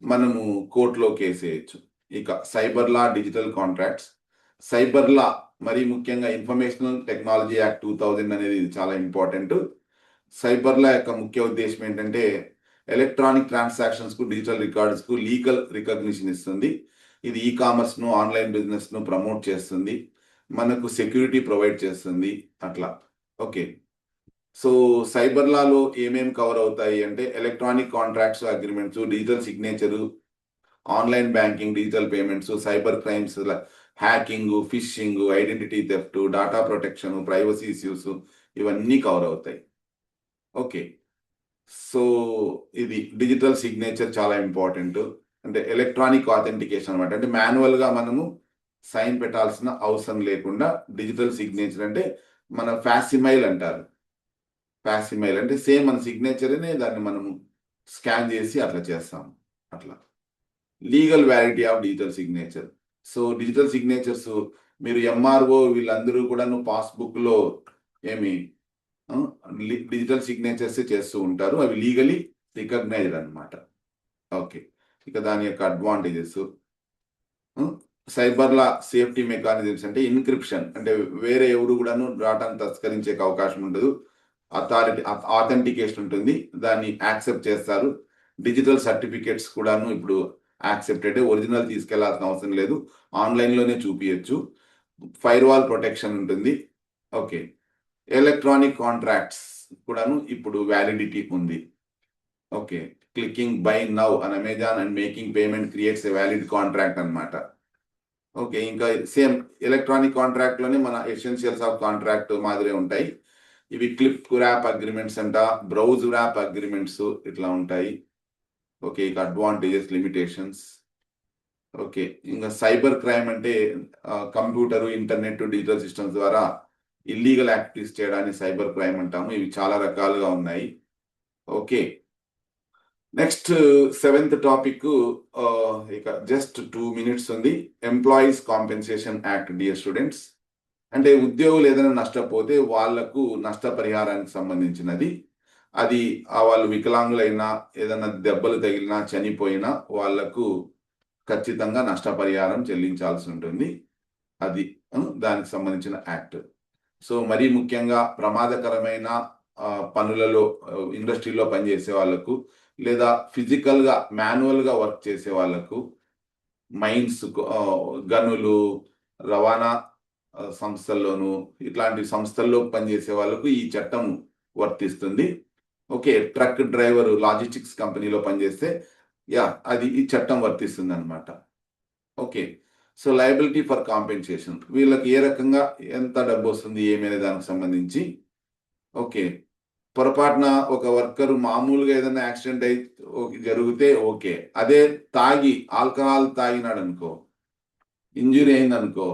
Speaker 1: మనము కోర్టులో కేసు వేయచ్చు. ఇక cyber law, digital contracts. Cyber law మరి ముఖ్యంగా ఇన్ఫర్మేషనల్ టెక్నాలజీ యాక్ట్ 2000 అనేది చాలా ఇంపార్టెంట్. సైబర్ లా యొక్క ముఖ్య ఉద్దేశం ఏంటంటే ఎలక్ట్రానిక్ ట్రాన్సాక్షన్స్ కు, డిజిటల్ రికార్డ్స్ కు లీగల్ రికగ్నిషన్ ఇస్తుంది. ఇది ఈ కామర్స్ ను, ఆన్లైన్ బిజినెస్ ను ప్రమోట్ చేస్తుంది, మనకు సెక్యూరిటీ ప్రొవైడ్ చేస్తుంది అట్లా. ఓకే, సో సైబర్ లాలో ఏమేమి కవర్ అవుతాయి అంటే electronic contracts, agreements, digital signature, online banking, digital payments, cyber crimes, hacking, fishing, identity theft, data protection, privacy issues ఇవన్నీ కవర్ అవుతాయి. ఓకే, సో ఇది డిజిటల్ సిగ్నేచర్ చాలా ఇంపార్టెంట్. అంటే ఎలక్ట్రానిక్ ఆథెంటికేషన్ అనమాట. అంటే మాన్యువల్గా మనము సైన్ పెట్టాల్సిన అవసరం లేకుండా డిజిటల్ సిగ్నేచర్ అంటే మన ఫ్యాసిమైల్ అంటారు. ఫ్యాసిమైల్ అంటే సేమ్ మన సిగ్నేచర్నే దాన్ని మనము స్కాన్ చేసి అట్లా చేస్తాం. అట్లా legal validity of digital signature. So digital signatures మీరు ఎంఆర్ఓ వీళ్ళందరూ కూడాను పాస్బుక్లో ఏమి డిజిటల్ సిగ్నేచర్స్ చేస్తూ ఉంటారు. అవి లీగలీ రికగ్నైజ్డ్ అనమాట. ఓకే, ఇక దాని యొక్క అడ్వాంటేజెస్. సైబర్లా సేఫ్టీ మెకానిజమ్స్ అంటే ఇన్క్రిప్షన్, అంటే వేరే ఎవరు కూడాను డాటాను తస్కరించే అవకాశం ఉండదు. ఆథెంటికేషన్ ఉంటుంది, దాన్ని యాక్సెప్ట్ చేస్తారు. డిజిటల్ సర్టిఫికేట్స్ కూడాను ఇప్పుడు యాక్సెప్టెడ్, ఒరిజినల్ తీసుకెళ్లాల్సిన అవసరం లేదు, ఆన్లైన్లోనే చూపించచ్చు. ఫైర్ వాల్ ప్రొటెక్షన్ ఉంటుంది. ఓకే, ఎలక్ట్రానిక్ కాంట్రాక్ట్స్ కూడాను ఇప్పుడు వ్యాలిడిటీ ఉంది. Okay, clicking by now an Amazon and making payment creates a valid contract అనమాట. ఓకే, ఇంకా సేమ్ ఎలక్ట్రానిక్ కాంట్రాక్ట్ లోనే మన ఎసెన్షియల్స్ ఆఫ్ కాంట్రాక్ట్ మాదిరే ఉంటాయి. ఇవి క్లిప్ ర్యాప్ అగ్రిమెంట్స్ అంట, బ్రౌజ్ ర్యాప్ అగ్రిమెంట్స్ ఇట్లా ఉంటాయి. ఓకే, ఇక అడ్వాంటేజెస్, లిమిటేషన్స్. ఓకే, ఇంకా సైబర్ క్రైమ్ అంటే కంప్యూటర్, ఇంటర్నెట్, డిజిటల్ సిస్టమ్స్ ద్వారా ఇల్లీగల్ యాక్టివిటీస్ చేయడాన్ని సైబర్ క్రైమ్ అంటాము. ఇవి చాలా రకాలుగా ఉన్నాయి. ఓకే, నెక్స్ట్ 7th టాపిక్, ఇక జస్ట్ 2 minutes ఉంది. Employees compensation act. Dear students, అంటే ఉద్యోగులు ఏదైనా నష్టపోతే వాళ్లకు నష్టపరిహారానికి సంబంధించినది. అది వాళ్ళు వికలాంగులైనా, ఏదైనా దెబ్బలు తగిలినా, చనిపోయినా వాళ్లకు ఖచ్చితంగా నష్టపరిహారం చెల్లించాల్సి ఉంటుంది. అది దానికి సంబంధించిన యాక్ట్. సో మరీ ముఖ్యంగా ప్రమాదకరమైన పనులలో ఇండస్ట్రీలో పనిచేసే వాళ్లకు, లేదా ఫిజికల్గా మాన్యువల్గా వర్క్ చేసే వాళ్లకు, మైన్స్, గనులు, రవాణా సంస్థల్లోనూ ఇట్లాంటి సంస్థల్లో పనిచేసే వాళ్ళకు ఈ చట్టం వర్తిస్తుంది. ఓకే, ట్రక్ డ్రైవర్, లాజిస్టిక్స్ కంపెనీలో పనిచేస్తే అది ఈ చట్టం వర్తిస్తుంది అనమాట. Okay, so liability for compensation, వీళ్ళకి ఏ రకంగా ఎంత డబ్బు వస్తుంది ఏమైనా దానికి సంబంధించి. ఓకే, పొరపాటున ఒక వర్కర్ మామూలుగా ఏదైనా యాక్సిడెంట్ అయి జరిగితే ఓకే, అదే తాగి ఆల్కహాల్ తాగినాడు అనుకో, ఇంజురీ అయిందనుకో,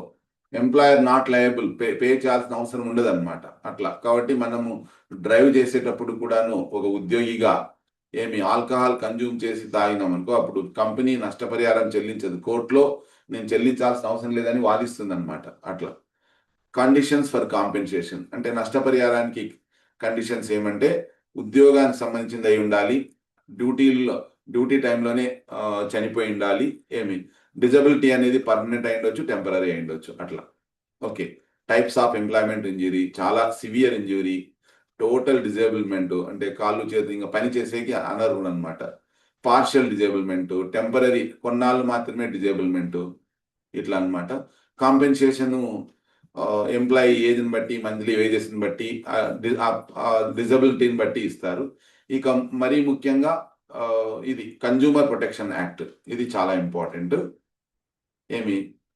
Speaker 1: ఎంప్లాయర్ నాట్ లయబుల్, పే చేయాల్సిన అవసరం ఉండదు అనమాట. అట్లా కాబట్టి మనము డ్రైవ్ చేసేటప్పుడు కూడాను ఒక ఉద్యోగిగా ఏమి ఆల్కహాల్ కన్జ్యూమ్ చేసి తాగినాం అనుకో, అప్పుడు కంపెనీ నష్టపరిహారం చెల్లించదు. కోర్టులో నేను చెల్లించాల్సిన అవసరం లేదని వాదిస్తుంది అనమాట. అట్లా కండిషన్స్ ఫర్ కాంపెన్సేషన్ అంటే నష్టపరిహారానికి కండిషన్స్ ఏమంటే ఉద్యోగానికి సంబంధించింది అయి ఉండాలి, డ్యూటీ టైంలోనే చనిపోయి ఉండాలి, డిజబిలిటీ అనేది పర్మనెంట్ అయి ఉండొచ్చు, టెంపరీ అయి ఉండొచ్చు అట్లా. Okay, types of employment injury, చాలా సివియర్ ఇంజురీ, టోటల్ డిజేబుల్మెంట్ అంటే కాళ్ళు చేతులు ఇంకా పని చేసేకి అనర్హులు అనమాట, పార్షియల్ డిజేబుల్మెంట్, టెంపరీ కొన్నాళ్ళు మాత్రమే డిజేబుల్మెంట్, ఇట్లా అనమాట. కాంపెన్సేషన్ ఎంప్లాయీ ఏజ్ని బట్టి, మంత్లీ వేజెస్ని బట్టి, డిజబిలిటీని బట్టి ఇస్తారు. ఇక మరీ ముఖ్యంగా ఇది కన్జ్యూమర్ ప్రొటెక్షన్ యాక్ట్, ఇది చాలా important.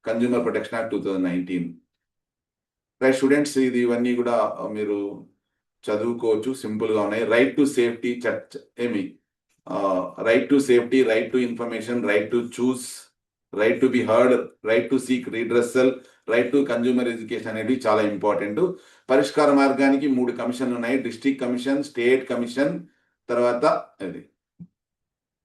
Speaker 1: Consumer protection act 2019. Right students, ఇది ఇవన్నీ కూడా మీరు చదువుకోవచ్చు, సింపుల్గా ఉన్నాయి. Right to safety, right to safety, right to information, right to choose, right to be heard, right to seek redressal, right to consumer education అనేది చాలా ఇంపార్టెంట్. పరిష్కార మార్గానికి 3 కమిషన్లు ఉన్నాయి, డిస్ట్రిక్ట్ కమిషన్, స్టేట్ కమిషన్, తర్వాత